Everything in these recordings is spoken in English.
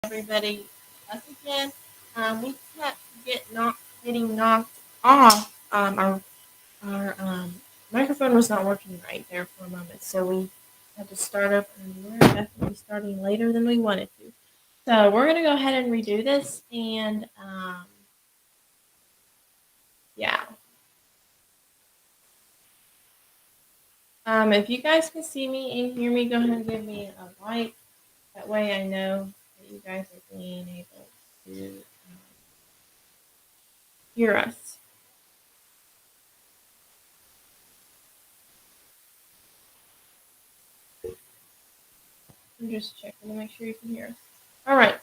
everybody. Us again. We kept getting knocked off. Our microphone was not working right there for a moment, so we had to start up, and we're definitely starting later than we wanted to. So we're gonna go ahead and redo this, and yeah. If you guys can see me and hear me, go ahead and give me a like. That way, I know that you guys are being able to hear us. I'm just checking to make sure you can hear us. All right.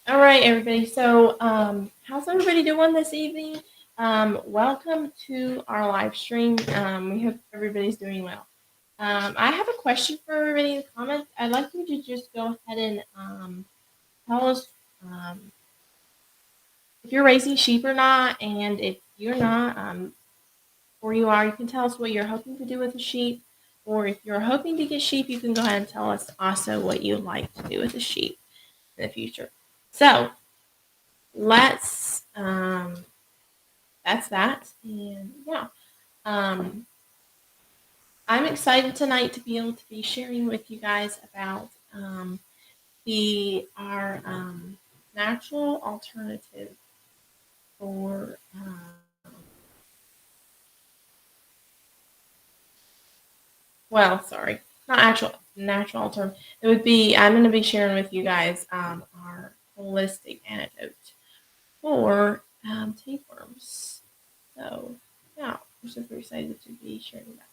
All right, everybody. So, how's everybody doing this evening? Welcome to our live stream. We hope everybody's doing well. I have a question for everybody in the comments. I'd like you to just go ahead and tell us if you're raising sheep or not, and if you're not, or you are, you can tell us what you're hoping to do with the sheep. Or if you're hoping to get sheep, you can go ahead and tell us also what you'd like to do with the sheep in the future. So, let's that's that, and yeah, um I'm excited tonight to be able to be sharing with you guys about the our natural alternative for well, sorry, not actual natural alternative. It would be I'm going to be sharing with you guys our holistic antidote for tapeworms. So yeah, I'm super excited to be sharing that.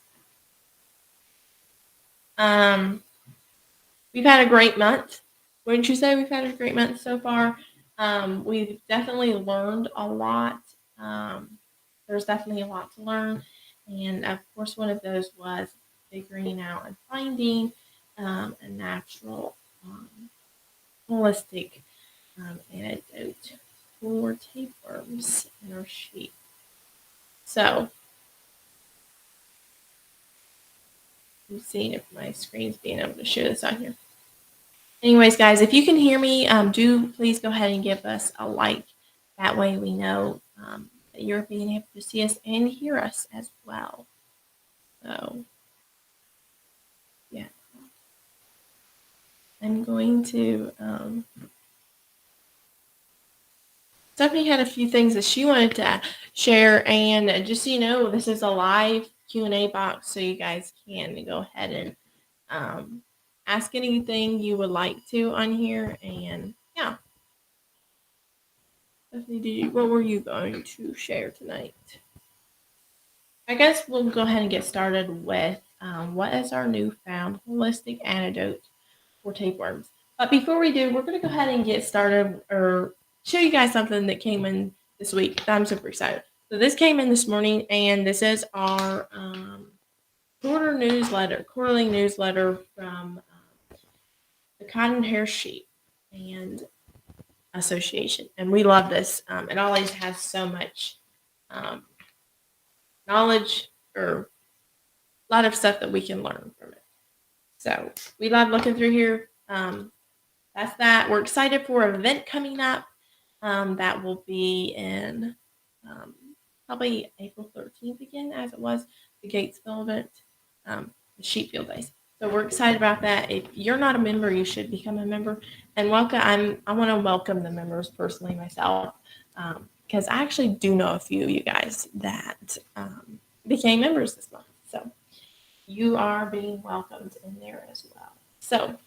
We've had a great month. Wouldn't you say we've had a great month so far? We've definitely learned a lot. There's definitely a lot to learn. And of course, one of those was figuring out and finding a natural, um, holistic antidote for tapeworms in our sheep. So, I'm seeing if my screen's being able to show this on here. Anyways, guys, if you can hear me, do please go ahead and give us a like. That way we know that you're being able to see us and hear us as well. So, yeah, I'm going to. Stephanie had a few things that she wanted to share, and just so you know, this is a live Q&A box, so you guys can go ahead and ask anything you would like to on here, and yeah. Stephanie, what were you going to share tonight? I guess we'll go ahead and get started with what is our newfound holistic antidote for tapeworms. But before we do, we're going to go ahead and get started or show you guys something that came in this week. I'm super excited. So this came in this morning, and this is our quarterly newsletter from the Cotton Hair Sheep and Association. And we love this. It always has so much um, knowledge or a lot of stuff that we can learn from it. So we love looking through here. That's that. We're excited for an event coming up that will be in um, probably April 13th again, as it was the Gatesville event, the Sheep Field Days. So we're excited about that. If you're not a member, you should become a member. And I want to welcome the members personally myself, because I actually do know a few of you guys that became members this month. So you are being welcomed in there as well. So,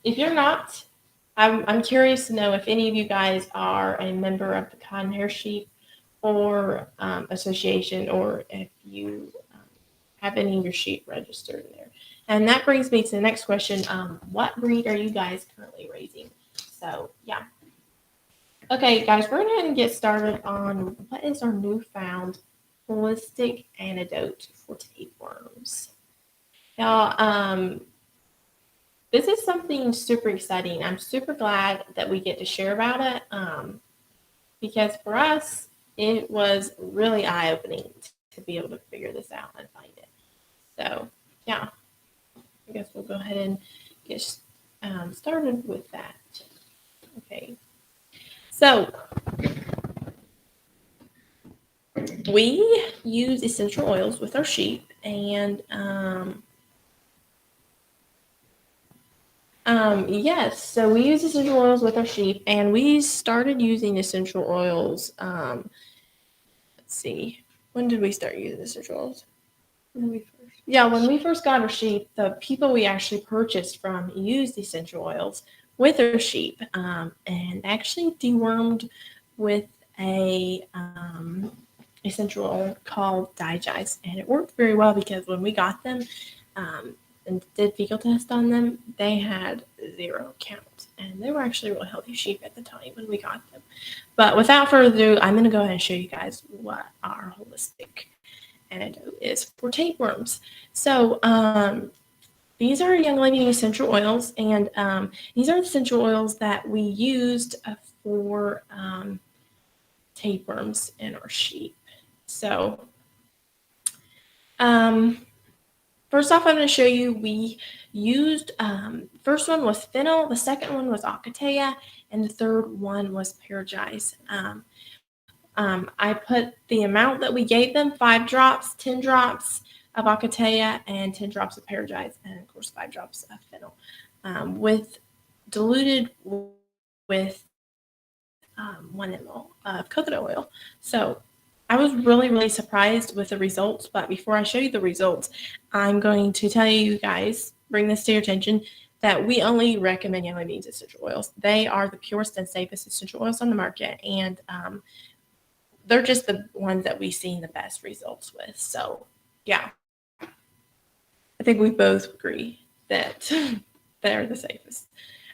if you're not, I'm curious to know if any of you guys are a member of the Cotton Hair Sheep or association, or if you have any of your sheep registered in there. And that brings me to the next question. What breed are you guys currently raising? So, yeah. Okay, guys, we're going to go ahead and get started on what is our newfound holistic antidote for tapeworms. Now, this is something super exciting. I'm super glad that we get to share about it because for us, it was really eye-opening to be able to figure this out and find it. So, yeah, I guess we'll go ahead and get started with that. Okay. So we use essential oils with our sheep, and yes, so we use essential oils with our sheep, and we started using essential oils. Let's see, when did we start using essential oils? When we first got our sheep, the people we actually purchased from used essential oils with our sheep, and actually dewormed with a essential oil called Digest, and it worked very well because when we got them and did fecal test on them, they had 0 count, and they were actually really healthy sheep at the time when we got them. But without further ado, I'm going to go ahead and show you guys what our holistic antidote is for tapeworms. So these are Young Living essential oils, and these are essential oils that we used for tapeworms in our sheep. So first off, I'm going to show you, we used, first one was fennel, the second one was Ocotea, and the third one was Paragize. I put the amount that we gave them, 5 drops, 10 drops of Ocotea, and 10 drops of Paragize, and of course 5 drops of fennel, diluted with 1 ml of coconut oil. So I was really, really surprised with the results, but before I show you the results, I'm going to tell you guys, bring this to your attention, that we only recommend Young Living essential oils. They are the purest and safest essential oils on the market, and they're just the ones that we've seen the best results with. So, yeah, I think we both agree that they're the safest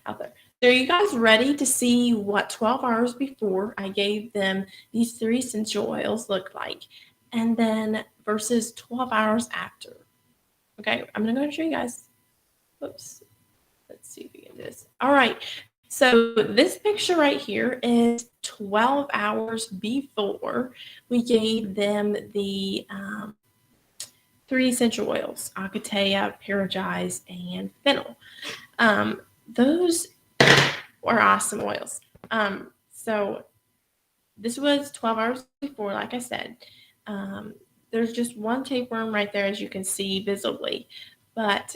out there. So are you guys ready to see what 12 hours before I gave them these 3 essential oils look like? And then versus 12 hours after. Okay, I'm going to go and show you guys. Whoops. Let's see if we can do this. All right. So this picture right here is 12 hours before we gave them the 3 essential oils, Ocotea, Paragize, and fennel. Those were awesome oils. So this was 12 hours before, like I said. There's just one tapeworm right there, as you can see visibly. But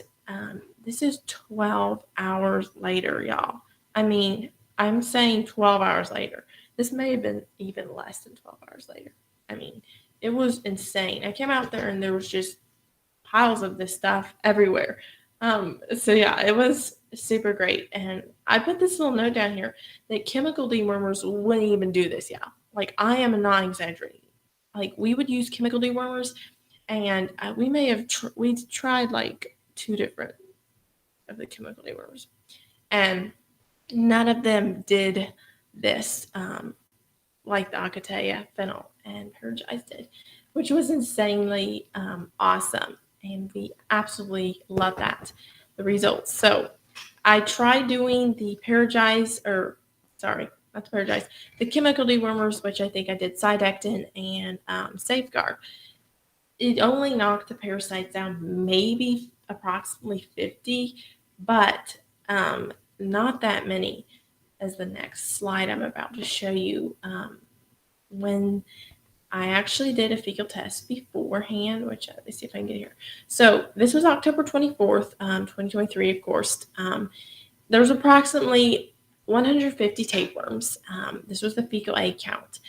this is 12 hours later, y'all. I mean, I'm saying 12 hours later. This may have been even less than 12 hours later. I mean, it was insane. I came out there and there was just piles of this stuff everywhere. So yeah, it was super great. And I put this little note down here that chemical dewormers wouldn't even do this, yeah. Like, I am not exaggerating. Like, we would use chemical dewormers, and we may have we tried like 2 different of the chemical dewormers, and none of them did this like the Ocotea, fennel, and Paragize did, which was insanely awesome. And we absolutely love that, the results. So I tried doing the Paragize, or sorry, not the Paragize, the chemical dewormers, which I think I did Cydectin and Safeguard. It only knocked the parasites down maybe approximately 50, but not that many, as the next slide I'm about to show you. When I actually did a fecal test beforehand, which let me see if I can get here. So this was October 24th, 2023, of course. There was approximately 150 tapeworms. This was the fecal egg count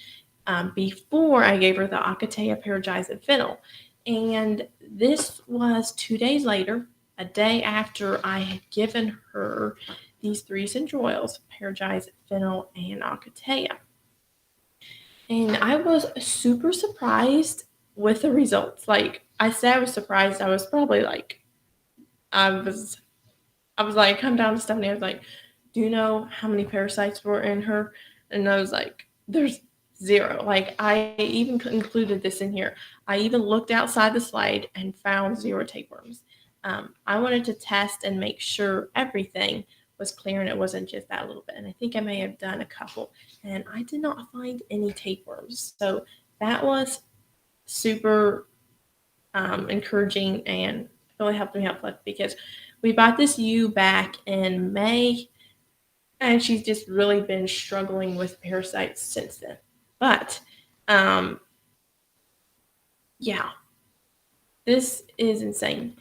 before I gave her the Ocotea, Paragize, and fennel. And this was 2 days later, a day after I had given her these 3 essential oils, Paragize, fennel, and Ocotea. And I was super surprised with the results. Like I said, I was surprised. I was probably like, I was like, come down to Stephanie. I was like, do you know how many parasites were in her? And I was like, there's 0. Like, I even included this in here. I even looked outside the slide and found 0 tapeworms. I wanted to test and make sure everything was clear and it wasn't just that little bit. And I think I may have done a couple, and I did not find any tapeworms. So that was super encouraging and really helped me out because we bought this ewe back in May, and she's just really been struggling with parasites since then. But yeah, this is insane.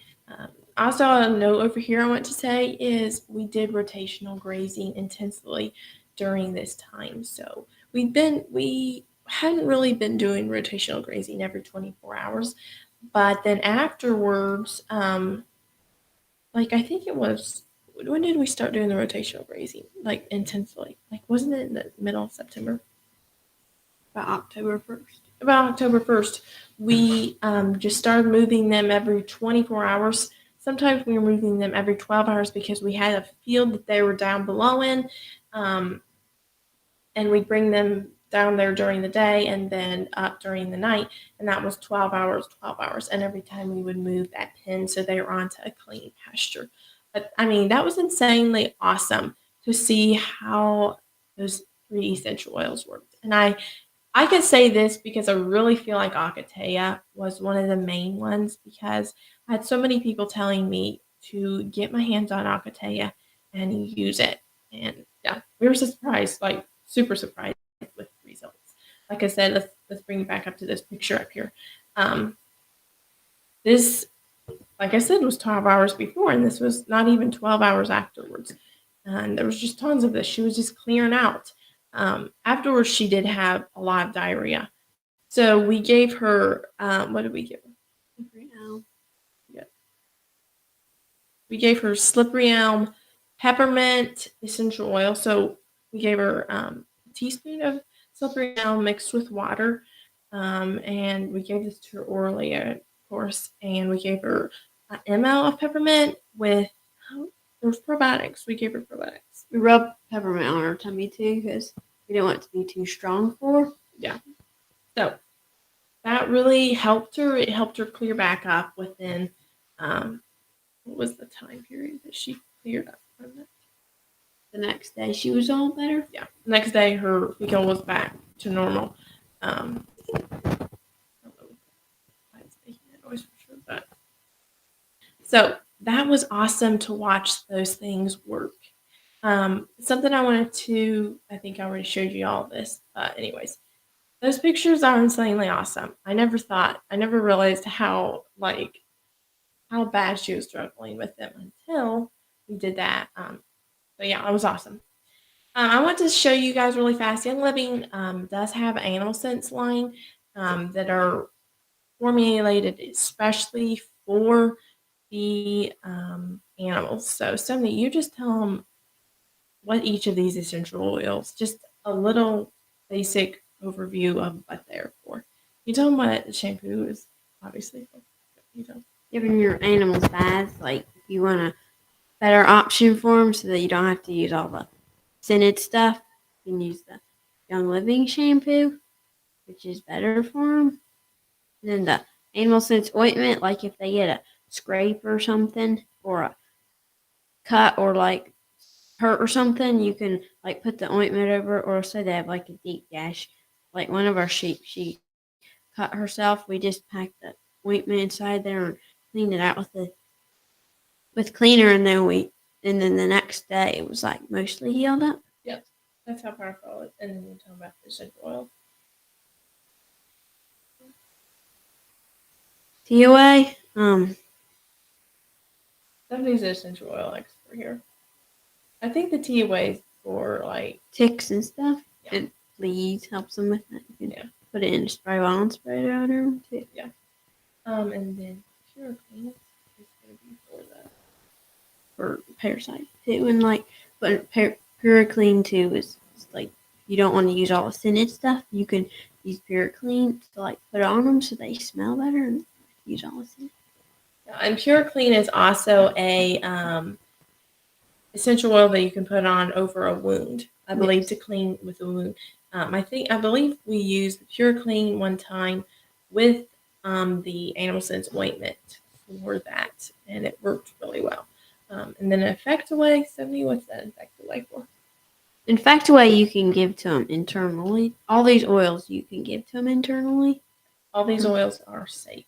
Also, a note over here I want to say is we did rotational grazing intensely during this time. So we hadn't really been doing rotational grazing every 24 hours, but then afterwards, like I think it was, when did we start doing the rotational grazing like intensely? Like wasn't it in the middle of September? About October 1st. About October 1st, we just started moving them every 24 hours. Sometimes we were moving them every 12 hours because we had a field that they were down below in, and we'd bring them down there during the day and then up during the night, and that was 12 hours, 12 hours. And every time we would move that pen so they were onto a clean pasture. But I mean, that was insanely awesome to see how those 3 essential oils worked. And I can say this because I really feel like Akatea was one of the main ones, because I had so many people telling me to get my hands on Akatea and use it. And yeah, we were surprised, like super surprised with the results. Like I said, let's bring it back up to this picture up here. This, like I said, was 12 hours before, and this was not even 12 hours afterwards. And there was just tons of this. She was just clearing out. Afterwards, she did have a lot of diarrhea. So we gave her, what did we give her? Slippery elm. Yeah. We gave her slippery elm, peppermint, essential oil. So we gave her a teaspoon of slippery elm mixed with water. And we gave this to her orally, of course. And we gave her an ml of peppermint with, there was probiotics. We gave her probiotics. We rubbed peppermint on her tummy too because we didn't want it to be too strong for her. Yeah. So that really helped her. It helped her clear back up within, what was the time period that she cleared up from that? The next day she was all better. Yeah. Next day her fecal was back to normal. I don't know why it's making that noise for sure, but so that was awesome to watch those things work. Something I wanted to, I think I already showed you all this, anyways, those pictures are insanely awesome. I never realized how bad she was struggling with them until we did that. But yeah, it was awesome. I want to show you guys really fast. Young Living does have an animal sense line that are formulated especially for the animals. So, Stephanie, you just tell them what each of these essential oils, just a little basic overview of what they're for. You tell them what the shampoo is obviously for. You tell them. Giving your animals baths, like if you want a better option for them so that you don't have to use all the scented stuff, you can use the Young Living shampoo, which is better for them. And then the animal sense ointment, like if they get a scrape or something, or a cut, or like hurt or something, you can like put the ointment over, or say they have like a deep gash. Like one of our sheep, she cut herself. We just packed the ointment inside there and cleaned it out with cleaner, and then the next day it was like mostly healed up. Yep, that's how powerful it is. And then you talk about the essential oil. TOA, Stephanie's an essential oil expert here. I think the TOA is for like ticks and stuff. Yeah. And fleas helps them with that. You can Yeah. put it in a spray bottle and spray it out there too. Yeah. And then Pure Clean is going to be for the For parasite too, and like, but Pure Clean too is like, you don't want to use all the scented stuff. You can use Pure Clean to like put it on them so they smell better, and use all the scented. Yeah, and Pure Clean is also a essential oil that you can put on over a wound. I believe to clean with a wound. I believe we used the Pure Clean one time with the animal sense ointment for that, and it worked really well. And then Effectaway, Stephanie, what's that Effectaway for? Infectaway you can give to them internally. All these oils you can give to them internally. All these oils are safe.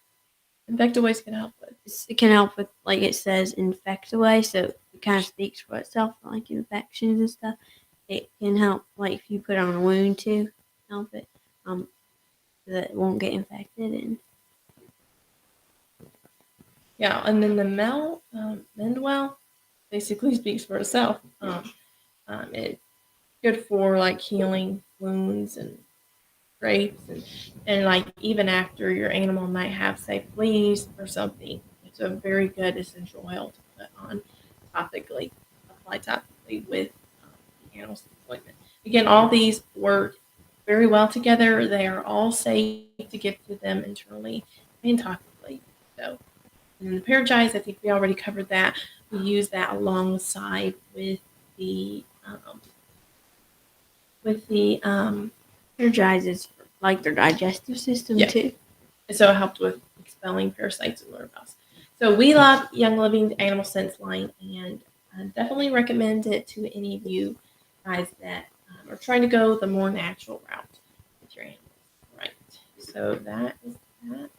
Infectaways can help with. It can help with, like it says, infect away, so it kind of speaks for itself, like infections and stuff. It can help, like if you put on a wound too, help it, so that it won't get infected. And Yeah, and then the Mendwell basically speaks for itself. It's good for like healing wounds and scrapes, and like even after your animal might have, say, fleas or something, it's a very good essential oil to put on topically, apply topically with the animal ointment. Again, all these work very well together. They are all safe to give to them internally and topically. So, and the Paragize, I think we already covered that. We use that alongside the um, with the energizes like their digestive system yeah. too. So it helped with expelling parasites and litter bugs. So we love Young Living Animal Sense line, and I definitely recommend it to any of you guys that are trying to go the more natural route with your animals. Right. So that is that.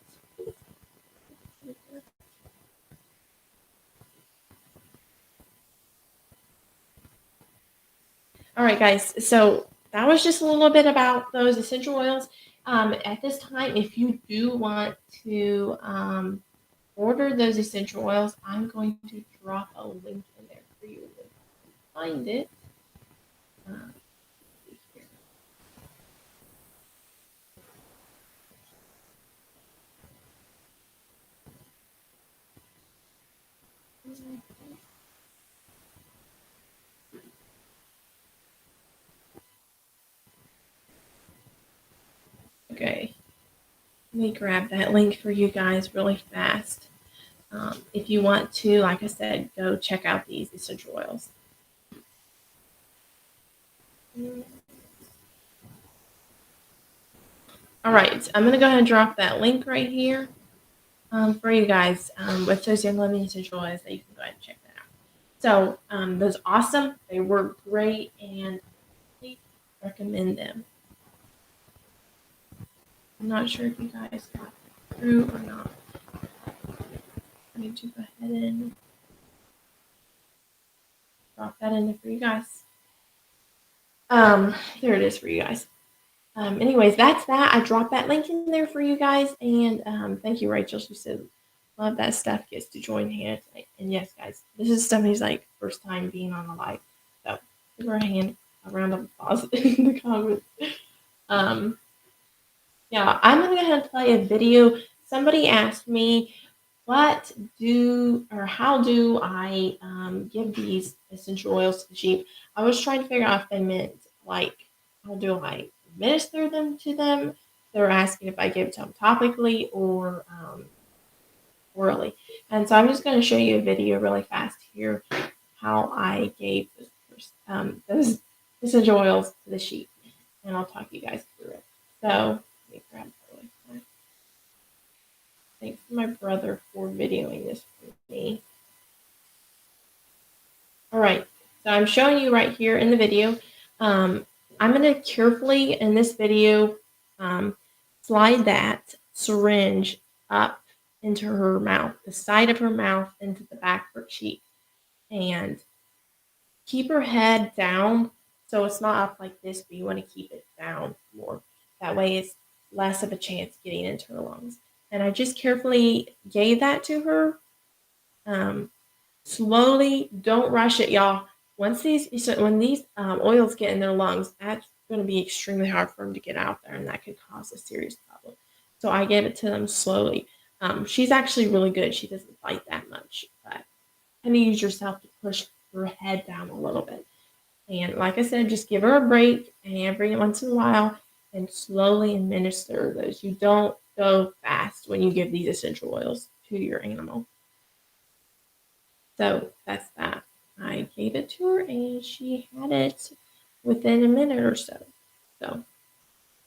All right, guys. So that was just a little bit about those essential oils. At this time, if you do want to order those essential oils, I'm going to drop a link in there for you to find it. Uh, okay, let me grab that link for you guys really fast. If you want to, like I said, go check out these essential oils. All right, I'm going to go ahead and drop that link right here for you guys with those Young Living essential oils that you can go ahead and check that out. So those awesome. They work great, and I recommend them. I'm not sure if you guys got through or not. I need to go ahead and drop that in there for you guys. There it is for you guys. Anyways, that's that. I dropped that link in there for you guys, and thank you, Rachel. She said, "Love that Steph gets to join Hannah tonight." And yes, guys, this is Stephanie's like first time being on the live, so give her a round of applause in the comments. Um, yeah, I'm gonna go ahead and play a video. Somebody asked me, how do I give these essential oils to the sheep? I was trying to figure out if they meant like, how do I administer them to them? They were asking if I give it to them topically or orally. And so I'm just going to show you a video really fast here how I gave those essential oils to the sheep. And I'll talk you guys through it. So let me grab that really fast. Thanks to my brother for videoing this for me. All right, so I'm showing you right here in the video. I'm going to carefully, in this video, slide that syringe up into her mouth, the side of her mouth into the back of her cheek, and keep her head down so it's not up like this, but you want to keep it down more. That way it's less of a chance getting into her lungs. And I just carefully gave that to her. Slowly, don't rush it, y'all. When these oils get in their lungs, that's going to be extremely hard for them to get out there, and that could cause a serious problem. So I gave it to them slowly. She's actually really good. She doesn't bite that much, but kind of use yourself to push her head down a little bit. And like I said, just give her a break every once in a while and slowly administer those. You don't go fast when you give these essential oils to your animal. So that's that. I gave it to her and she had it within a minute or so. So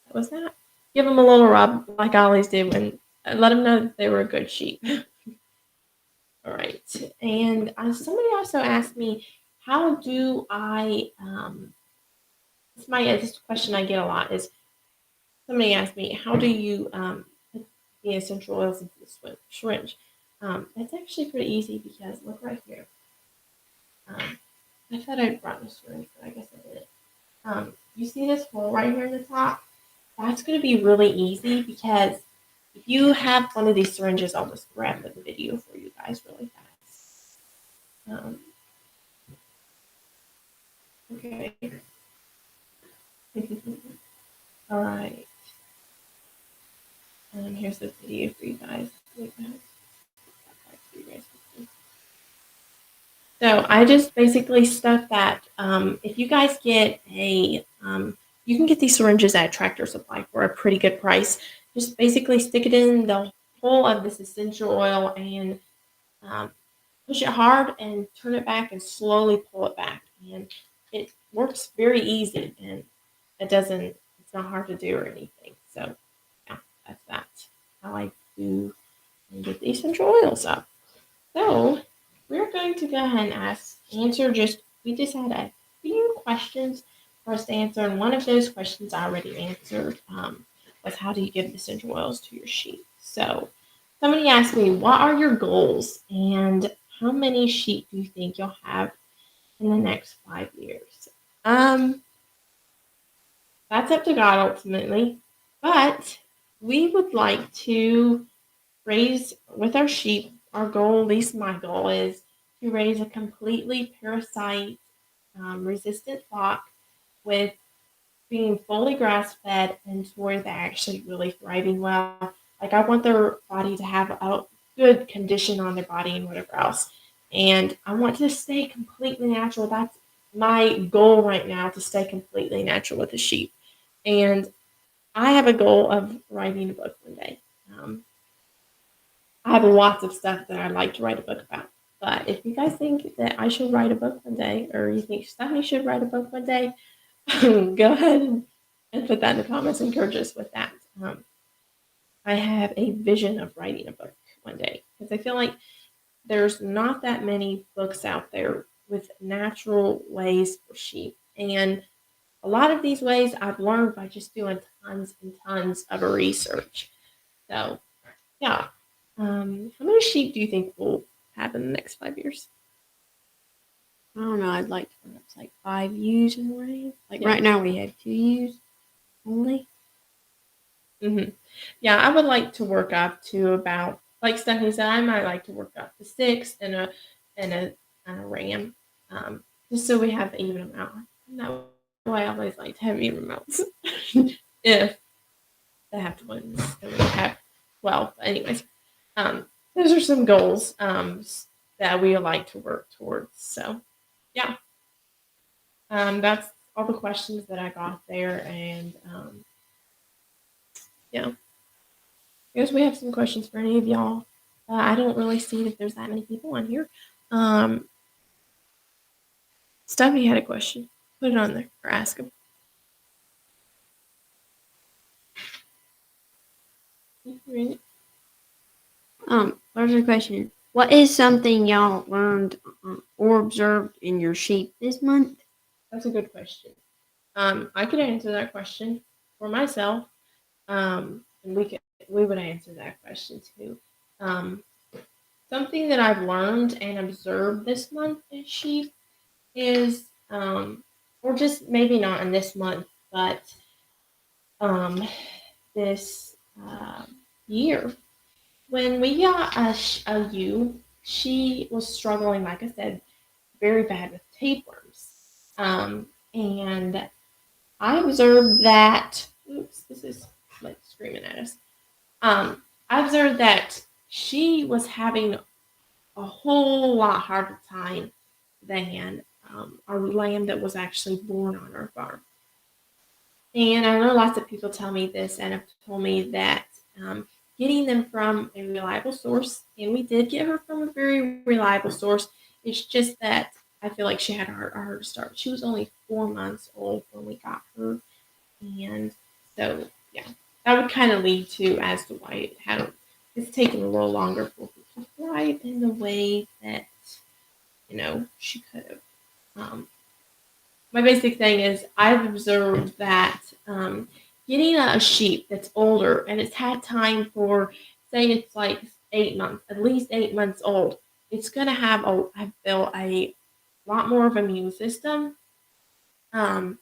that was that. Give them a little rub like I always do and let them know that they were a good sheep. All right. And somebody also asked me, how do I, this question I get a lot is somebody asked me, how do you the essential oils into the syringe. It's actually pretty easy because look right here. I thought I brought the syringe, but I guess I didn't. You see this hole right here in the top? That's going to be really easy because if you have one of these syringes, I'll just grab the video for you guys really fast. Okay. All right. Here's the video for you guys. So I just basically stuck that. If you guys get you can get these syringes at Tractor Supply for a pretty good price. Just basically stick it in the hole of this essential oil and push it hard and turn it back and slowly pull it back. And it works very easy and it's not hard to do or anything. So yeah, that's that. I like to get the essential oils up. So we're going to go ahead and we just had a few questions for us to answer. And one of those questions I already answered was how do you give essential oils to your sheep? So somebody asked me, what are your goals and how many sheep do you think you'll have in the next 5 years? That's up to God ultimately, but we would like to raise with our sheep. Our goal, at least my goal, is to raise a completely parasite resistant flock with being fully grass fed and to where they're actually really thriving well. Like I want their body to have a good condition on their body and whatever else. And I want to stay completely natural. That's my goal right now, to stay completely natural with the sheep. And I have a goal of writing a book one day. I have lots of stuff that I'd like to write a book about. But if you guys think that I should write a book one day, or you think Stephanie should write a book one day, go ahead and put that in the comments and encourage us with that. I have a vision of writing a book one day because I feel like there's not that many books out there with natural ways for sheep. And a lot of these ways I've learned by just doing tons and tons of research. So, yeah. How many sheep do you think we'll have in the next 5 years? I don't know. I'd like to put up like 5 ewes in the range. Like Yeah. right now we have 2 ewes only. Yeah, I would like to work up to about, like Stephanie said, I might like to work up to 6 and a ram, just so we have an even amount. And that way, I always like to have even amounts. If they have twins, then we have 12. But anyways, those are some goals that we would like to work towards. So, yeah, that's all the questions that I got there, and yeah. I guess we have some questions for any of y'all. I don't really see that there's that many people on here. Stephanie had a question. Put it on there or ask him. There's a question. What is something y'all learned or observed in your sheep this month? That's a good question. I could answer that question for myself, and we would answer that question too. Something that I've learned and observed this month in sheep is, or just maybe not in this month, but this year. When we got a ewe, she was struggling, like I said, very bad with tapeworms. And I observed that, oops, this is like screaming at us. I observed that she was having a whole lot harder time than our lamb that was actually born on our farm. And I know lots of people tell me this and have told me that getting them from a reliable source, and we did get her from a very reliable source. It's just that I feel like she had a hard start. She was only 4 months old when we got her. And so, yeah, that would kind of lead to as to why it's taken a little longer for her to thrive in the way that, she could have. My basic thing is I've observed that getting a sheep that's older and it's had time for, say, it's like 8 months, at least 8 months old, it's going to have I feel, a lot more of immune system. Um,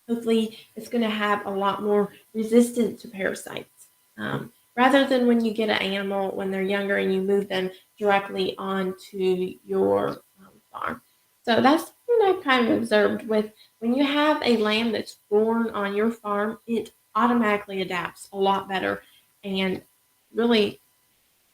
Hopefully, it's going to have a lot more resistance to parasites. Rather than when you get an animal when they're younger and you move them directly onto your farm. So that's what I've kind of observed with when you have a lamb that's born on your farm, it automatically adapts a lot better. And really,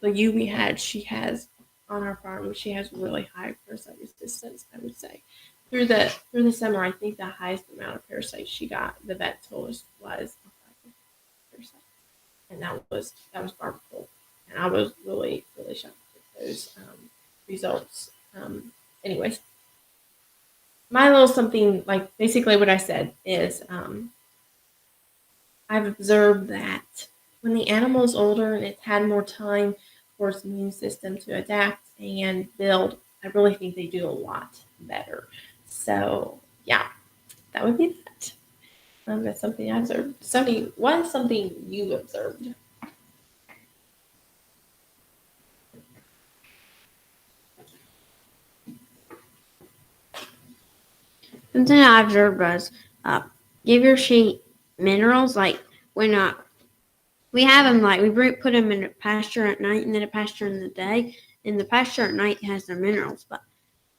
the ewe we had, she has on our farm, she has really high parasite resistance, I would say. Through the summer, I think the highest amount of parasites she got, the vet told us was parasites, and that was harmful. And I was really shocked with those results. Anyways, my little something, like basically what I said is I've observed that when the animal is older and it's had more time for its immune system to adapt and build, I really think they do a lot better. So yeah, that would be that. That's something I observed. What is something you observed? Something I observed was give your sheep minerals. Like when we have them, like put them in a pasture at night and then a pasture in the day. And the pasture at night has their minerals, but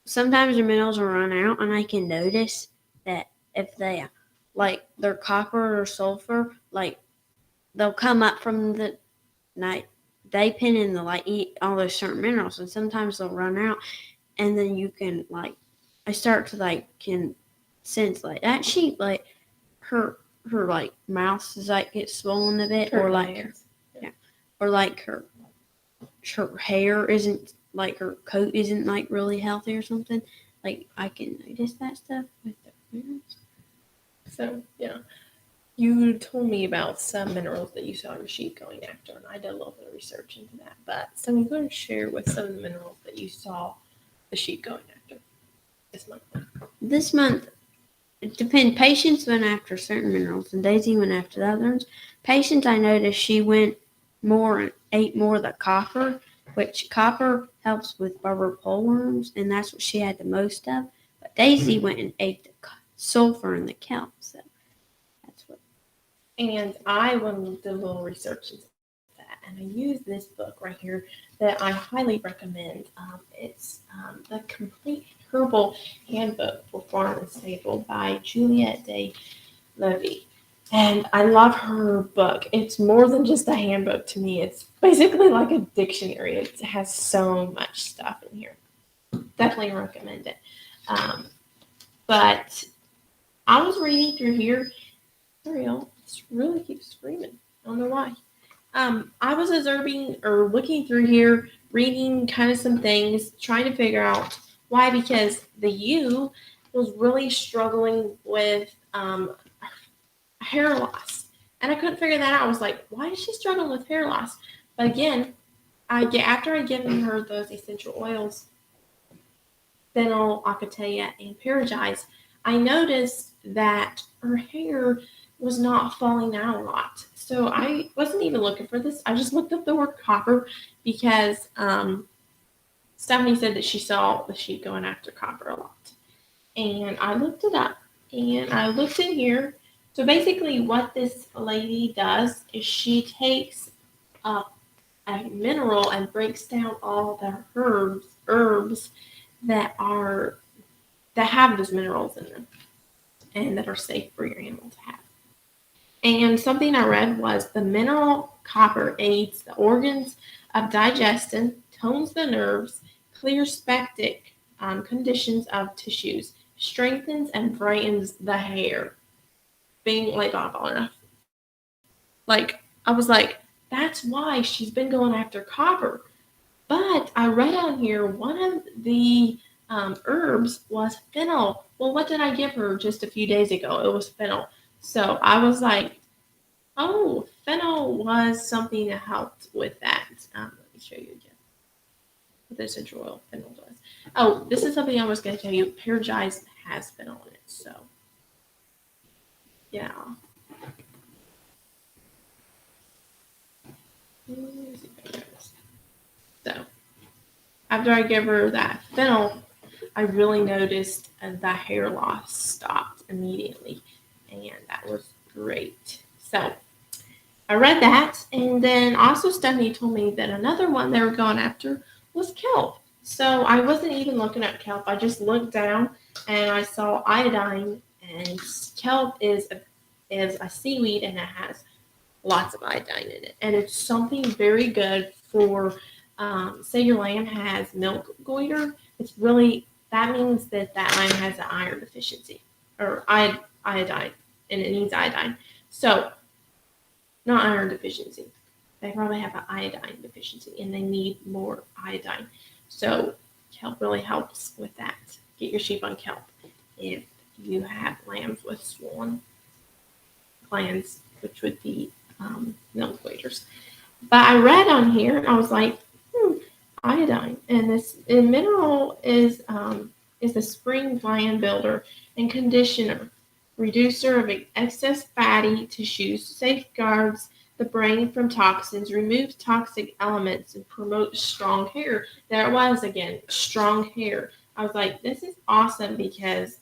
sometimes their minerals will run out, and I can notice that if they like their copper or sulfur, like they'll come up from the night day pen and they'll like eat all those certain minerals, and sometimes they'll run out, and then you can like I start to like can sense like that sheep like her like mouth is like gets swollen a bit, or like her, yeah, or like her hair isn't like her coat isn't like really healthy or something. Like I can notice that stuff with the minerals. So yeah, you told me about some minerals that you saw your sheep going after, and I did a little bit of research into that. But so I'm going to share with some of the minerals that you saw the sheep going after this month. This month, it depends. Patience went after certain minerals, and Daisy went after the others. Patience, I noticed she went more and ate more of the copper, which copper helps with barber pole worms, and that's what she had the most of. But Daisy went and ate the sulfur and the kelp, so that's what. And I went to do a little research into that, and I used this book right here that I highly recommend. It's the Complete Herbal Handbook for Farm and Stable by Juliette de Levy. And I love her book. It's more than just a handbook to me. It's basically like a dictionary. It has so much stuff in here. Definitely recommend it. Um, but I was reading through here. Ariel really keeps screaming. I don't know why. I was observing or looking through here, reading kind of some things, trying to figure out why. Because the ewe was really struggling with hair loss, and I couldn't figure that out. I was like, why is she struggling with hair loss? But again, after I given her those essential oils, fennel, acatea, and perigize, I noticed that her hair was not falling out a lot. So I wasn't even looking for this. I just looked up the word copper because Stephanie said that she saw the sheep going after copper a lot. And I looked it up and I looked in here. So basically, what this lady does is she takes a mineral and breaks down all the herbs that are that have those minerals in them and that are safe for your animal to have. And something I read was the mineral copper aids the organs of digestion, tones the nerves, clears septic conditions of tissues, strengthens and brightens the hair. Being like awful enough. Like I was like, that's why she's been going after copper. But I read on here one of the herbs was fennel. Well, what did I give her just a few days ago? It was fennel. So I was like, oh, fennel was something that helped with that. Let me show you again what the essential oil fennel does. Oh, this is something I was going to tell you. Perigize has fennel in it. So, yeah. So after I gave her that fennel, I really noticed the hair loss stopped immediately, and that was great. So I read that, and then also Stephanie told me that another one they were going after was kelp. So I wasn't even looking at kelp. I just looked down and I saw iodine, and kelp is a seaweed and it has lots of iodine in it, and it's something very good for. Say your lamb has milk goiter. It's really that means that that lamb has an iron deficiency or iodine, and it needs iodine. So not iron deficiency. They probably have an iodine deficiency and they need more iodine. So kelp really helps with that. Get your sheep on kelp if you have lambs with swollen glands, which would be milk waiters. But I read on here and I was like, iodine, and this mineral is a spring gland builder and conditioner, reducer of excess fatty tissues, safeguards the brain from toxins, removes toxic elements, and promotes strong hair. There it was again, strong hair. I was like, this is awesome because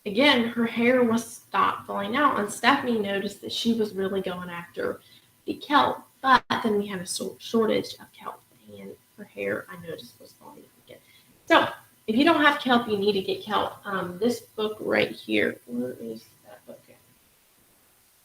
again, her hair was stopped falling out, and Stephanie noticed that she was really going after the kelp, but then we had a shortage of kelp, and her hair, I noticed, was falling out again. So, if you don't have kelp, you need to get kelp. This book right here, where is that book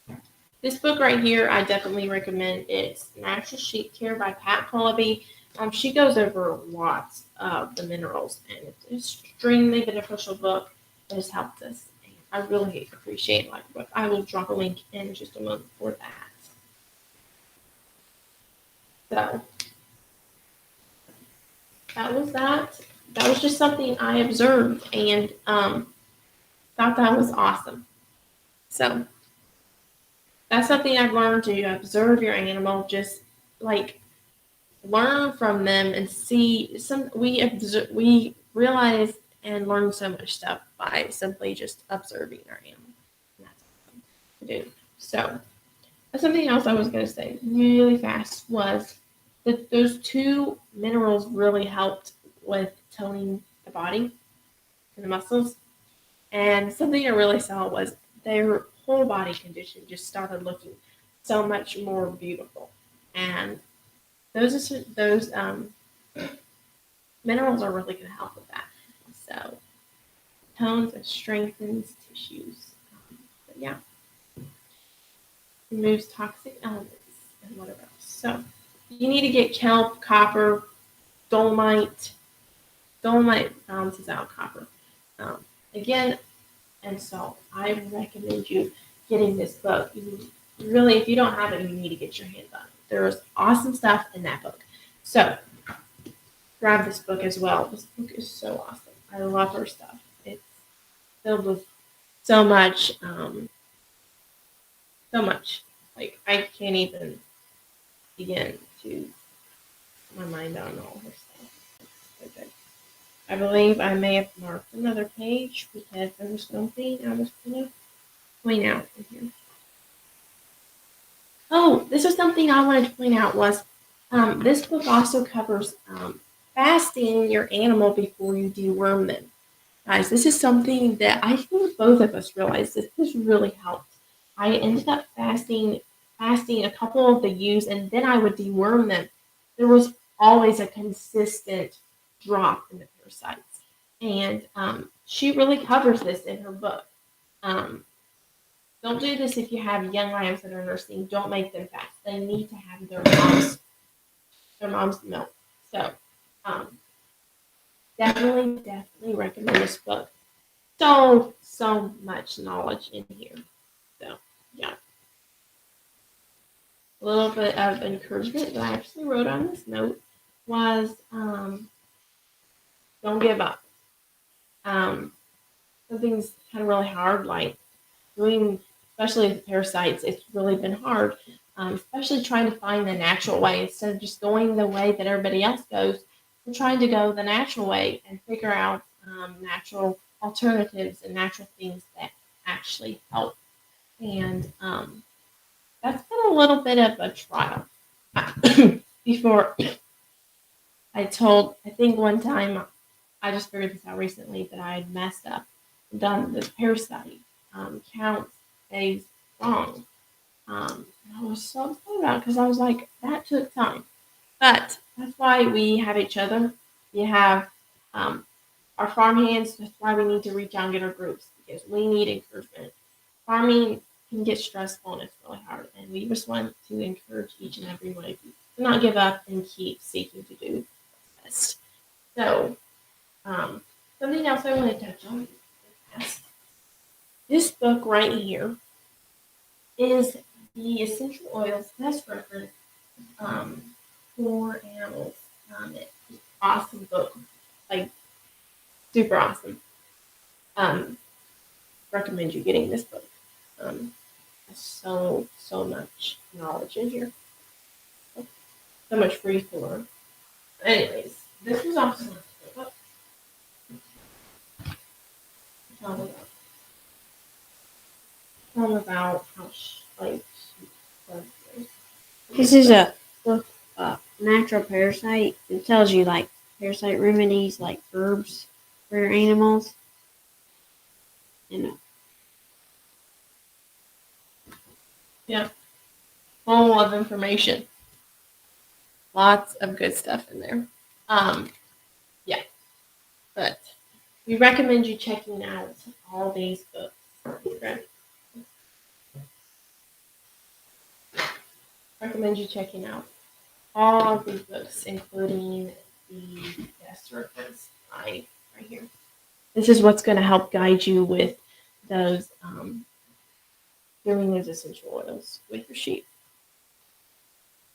at? This book right here, I definitely recommend. It's Natural Sheep Care by Pat Pullaby. She goes over lots of the minerals, and it's an extremely beneficial book. It has helped us. And I really appreciate my book. I will drop a link in just a moment for that. So that was that. That was just something I observed and thought that was awesome. So that's something I've learned to observe your animal, just like learn from them and see some we realize and learn so much stuff by simply just observing our animal. And that's awesome to do. So something else I was going to say really fast was that those two minerals really helped with toning the body and the muscles. And something I really saw was their whole body condition just started looking so much more beautiful. And those minerals are really going to help with that. So tones and strengthens tissues. But yeah, removes toxic elements and whatever else. So you need to get kelp, copper, dolomite. Dolomite balances out copper. Again, and so I recommend you getting this book. You really, if you don't have it, you need to get your hands on it. There's awesome stuff in that book. So grab this book as well. This book is so awesome. I love her stuff. It's filled with so much, so much. Like I can't even begin to my mind on all her stuff. It's so good. I believe I may have marked another page because there was something I was going to point out in here. Oh, this was something I wanted to point out was this book also covers fasting your animal before you deworm them. Guys, this is something that I think both of us realized this has really helped. I ended up fasting a couple of the ewes, and then I would deworm them. There was always a consistent drop in the parasites, and she really covers this in her book. Um, don't do this if you have young lambs that are nursing. Don't make them fast. They need to have their mom's milk. So, um, definitely recommend this book. So much knowledge in here. So, yeah. A little bit of encouragement that I actually wrote on this note was don't give up. Something's kind of really hard, like doing, especially with parasites, it's really been hard, especially trying to find the natural way instead of just going the way that everybody else goes. We're trying to go the natural way and figure out natural alternatives and natural things that actually help. And that's been a little bit of a trial. Before I think one time I just figured this out recently that I had messed up and done the parasite counts days wrong. And I was so upset about it because I was like, that took time. But that's why we have each other. We have um, our farm hands. That's why we need to reach out and get our groups because we need encouragement. Farming can get stressful and it's really hard. And we just want to encourage each and every one of you to not give up and keep seeking to do what's best. So, something else I want to touch on is this book right here is the essential oils best reference um, for animals. It's an awesome book, like super awesome. Um, recommend you getting this book. There's so much knowledge in here, so much free to learn. Anyways, this was awesome. Book. Tell them about how like she does this. This is a book, natural parasite. It tells you like parasite remedies, like herbs for your animals. And Yeah, full of information. Lots of good stuff in there. Yeah, but we recommend you checking out all these books. Okay? Recommend you checking out all of these books, including the guest reference right here. This is what's going to help guide you with those doing those essential oils with your sheep.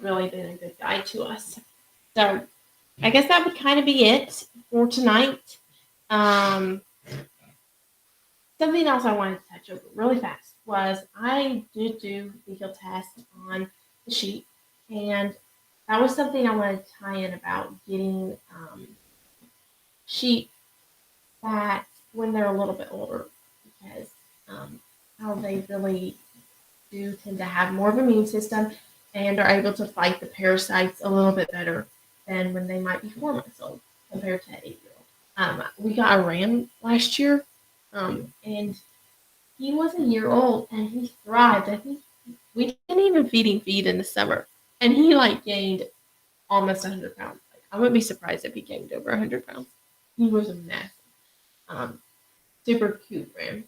Really been a good guide to us. So I guess that would kind of be it for tonight. Something else I wanted to touch over really fast was I did do the heel test on the sheep, and that was something I wanted to tie in about getting sheep that when they're a little bit older, because how they really do tend to have more of an immune system and are able to fight the parasites a little bit better than when they might be 4 months old compared to an 8-year-old. We got a ram last year, and he was a year old and he thrived. I think we didn't even feed in the summer, and he like gained almost 100 pounds. Like, I wouldn't be surprised if he gained over 100 pounds. He was a mess. Um, super cute ram.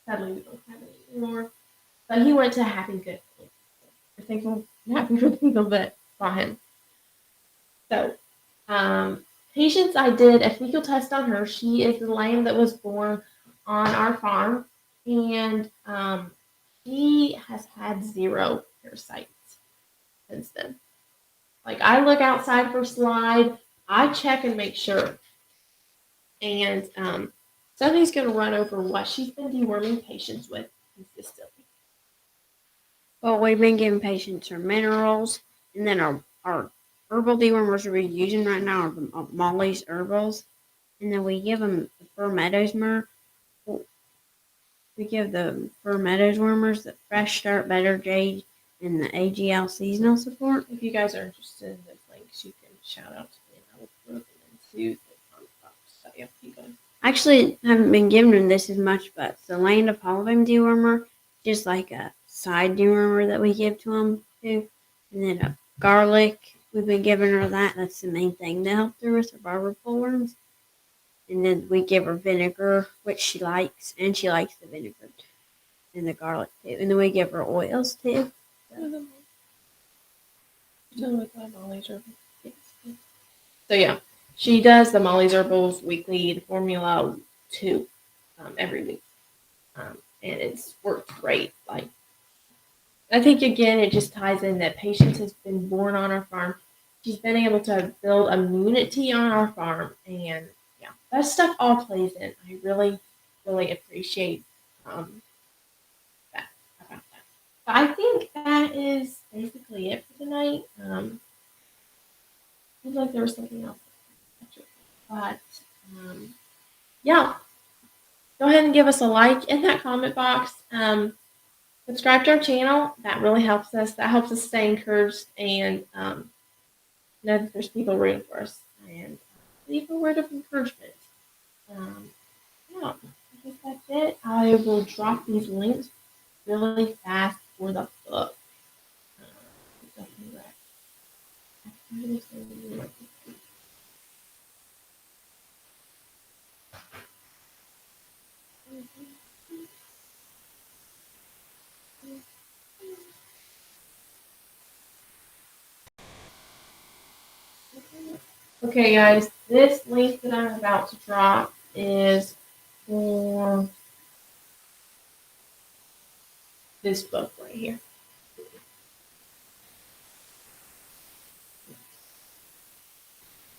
Sadly, we don't have any anymore. But he went to Happy Good. We're thankful, happy for thankful that bought him. So, Patience, I did a fecal test on her. She is the lamb that was born on our farm, and she has had 0 parasites since then. Like, I look outside her slide, I check and make sure. And something's going to run over what she's been deworming Patience with consistently. well, we've been giving patients our minerals, and then our herbal dewormers we're using right now are the Molly's herbals, and then we give them the Fur Meadows myrrh. We give the Fur Meadows wormers the Fresh Start, Better Jade, and the AGL seasonal support. If you guys are interested in those links, you can shout out to me and I will put them into the comment box. So, yeah, you guys. Actually, haven't been giving them this as much, but the Land of Olive dewormer, just like a side dewormer that we give to them too. And then a garlic, we've been giving her that. That's the main thing to help her with her barber worms. And then we give her vinegar, which she likes, and she likes the vinegar and the garlic too. And then we give her oils too. So yeah, she does the Molly's Herbals weekly, the Formula 2 every week, and it's worked great. Like, I think again, it just ties in that Patience has been born on our farm. She's been able to build immunity on our farm, and yeah, that stuff all plays in. I really appreciate that about that. But I think that is basically it for tonight. Seems like there was something else, but yeah, go ahead and give us a like in that comment box. subscribe to our channel. That really helps us. That helps us stay encouraged and know that there's people rooting for us and leave a word of encouragement. Um, yeah, I guess that's it. I will drop these links really fast for the book. Okay, guys, this link that I'm about to drop is for this book right here.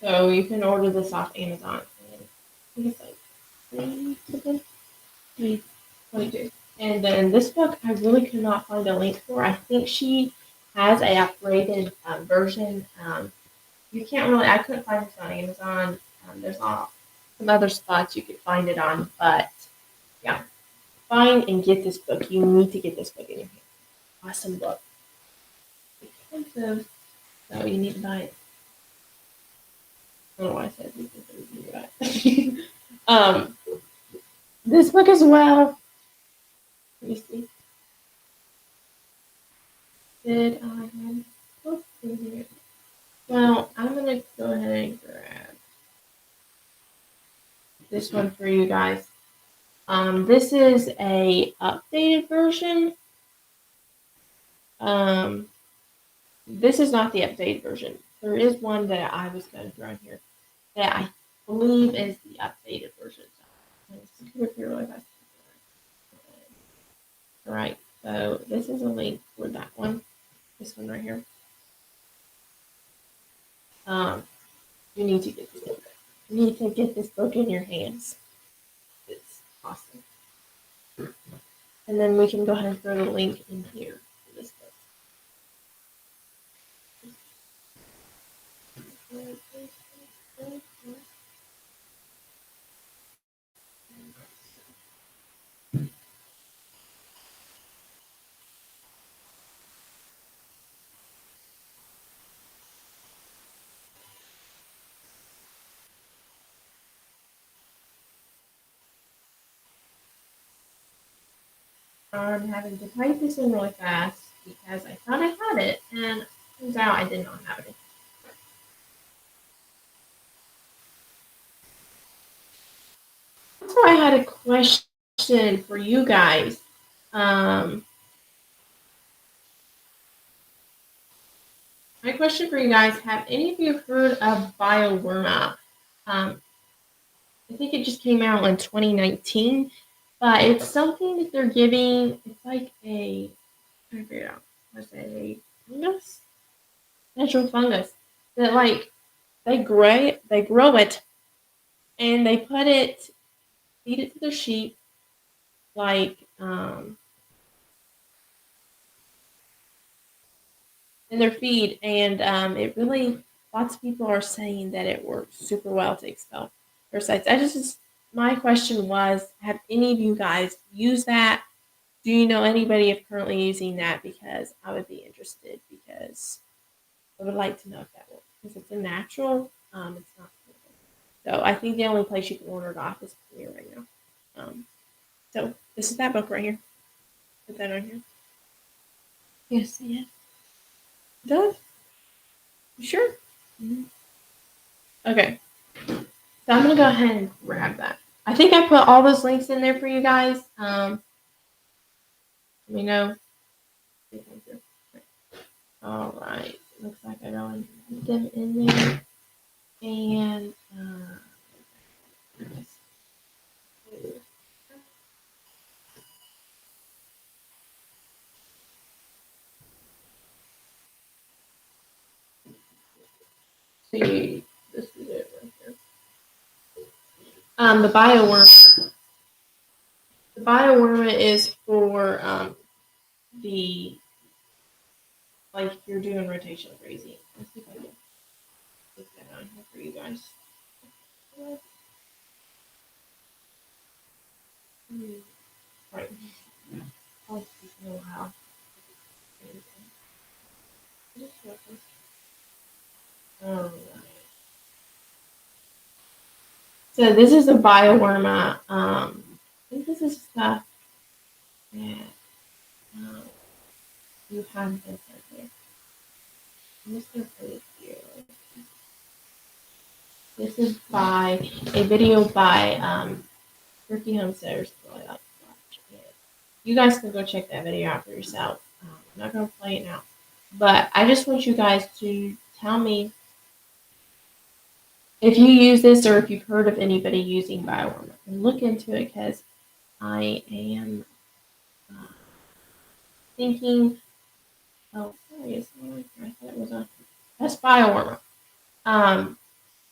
So you can order this off Amazon. And I think it's like $3.22. And then this book, I really could not find a link for. I think she has a upgraded version. You can't really. I couldn't find this on Amazon. There's some other spots you could find it on, but yeah, find and get this book. You need to get this book in your hand. Awesome book. Expensive, so you need to buy it. I don't know why I said expensive. This book as well. Let me see. Did I have books in here? Well, I'm gonna go ahead and grab this one for you guys. This is a updated version. Um, this is not the updated version. There is one that I was going through on here that I believe is the updated version. All right, so this is a link for that one. This one right here. You need to get this book. You need to get this book in your hands. It's awesome. And then we can go ahead and throw the link in here for this book. I'm having to type this in really fast because I thought I had it, and it turns out I did not have it. So I had a question for you guys. My question for you guys: have any of you heard of biowerma? I think it just came out in 2019, but it's something that they're giving. It's like I figure it out. What's it? A fungus? Natural fungus that like they grow it, and they feed it to their sheep, like in their feed, and it really lots of people are saying that it works super well to expel parasites. My question was, have any of you guys used that? Do you know anybody of currently using that? Because I would be interested because I would like to know if that works. Because it's a natural, it's not. So I think the only place you can order it off is here right now. So this is that book right here. Put that on here. Yes, yes. It does. You sure? Mm-hmm. Okay. So I'm gonna go ahead and grab that. I think I put all those links in there for you guys. Let me know. All right. Looks like I don't put them in there. And see, this is it right here. The bioworm. The bioworm is for the like you're doing rotational grazing. Let's see if I can put that on here for you guys. Right. I'll speak in a while. Alright. So this is a bioworma. I think this is stuff that um, you have this right here. I'm just gonna put it here. This is by a video by Ricky Homesteaders. Really like to watch it. You guys can go check that video out for yourself. I'm not gonna play it now, but I just want you guys to tell me if you use this or if you've heard of anybody using bioworma, and look into it because I am uh, thinking. Oh, sorry, it's not on here. I thought it was on. That's bioworma. Um,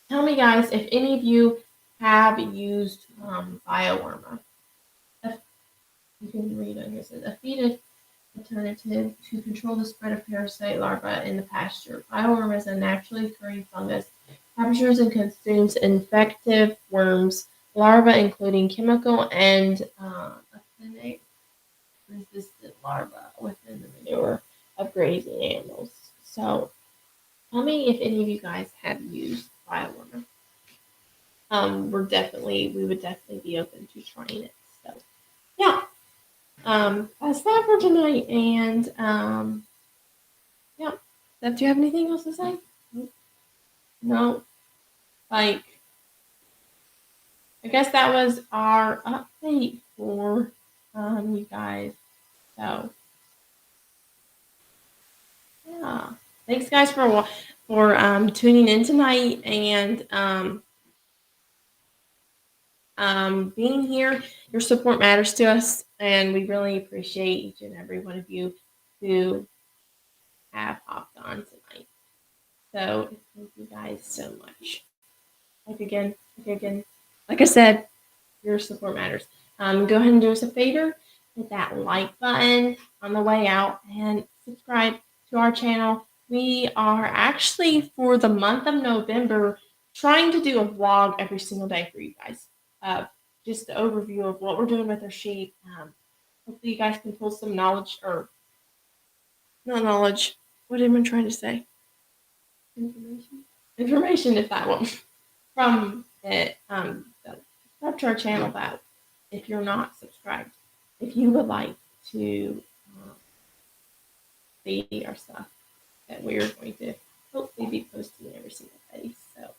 Tell me, guys, if any of you have used bioworma. You can read on here. It says a feed alternative to control the spread of parasite larvae in the pasture. Bioworm is a naturally occurring fungus, captures and consumes infective worms, larvae, including chemical and actinic resistant larvae within the manure of grazing animals. So, tell me if any of you guys have used bioworm. We would definitely be open to trying it. So, yeah. That's that for tonight. And yeah. Steph, do you have anything else to say? No. Like, I guess that was our update for you guys. So yeah. Thanks guys for tuning in tonight and being here. Your support matters to us, and we really appreciate each and every one of you who have hopped on tonight. So thank you guys so much. Like I said, your support matters. Go ahead and do us a favor, hit that like button on the way out, and subscribe to our channel. We are actually, for the month of November, trying to do a vlog every single day for you guys. Just the overview of what we're doing with our sheep. Hopefully, you guys can pull some knowledge, or not knowledge. What am I trying to say? Information, if that one, from it. Subscribe to our channel. That if you're not subscribed, if you would like to see our stuff that we're going to hopefully be posting every single day. So,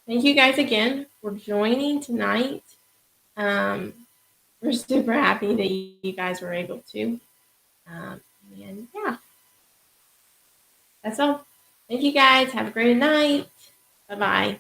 thank you guys again for joining tonight. Um, we're super happy that you guys were able to. And yeah, that's all. Thank you guys. Have a great night. Bye bye.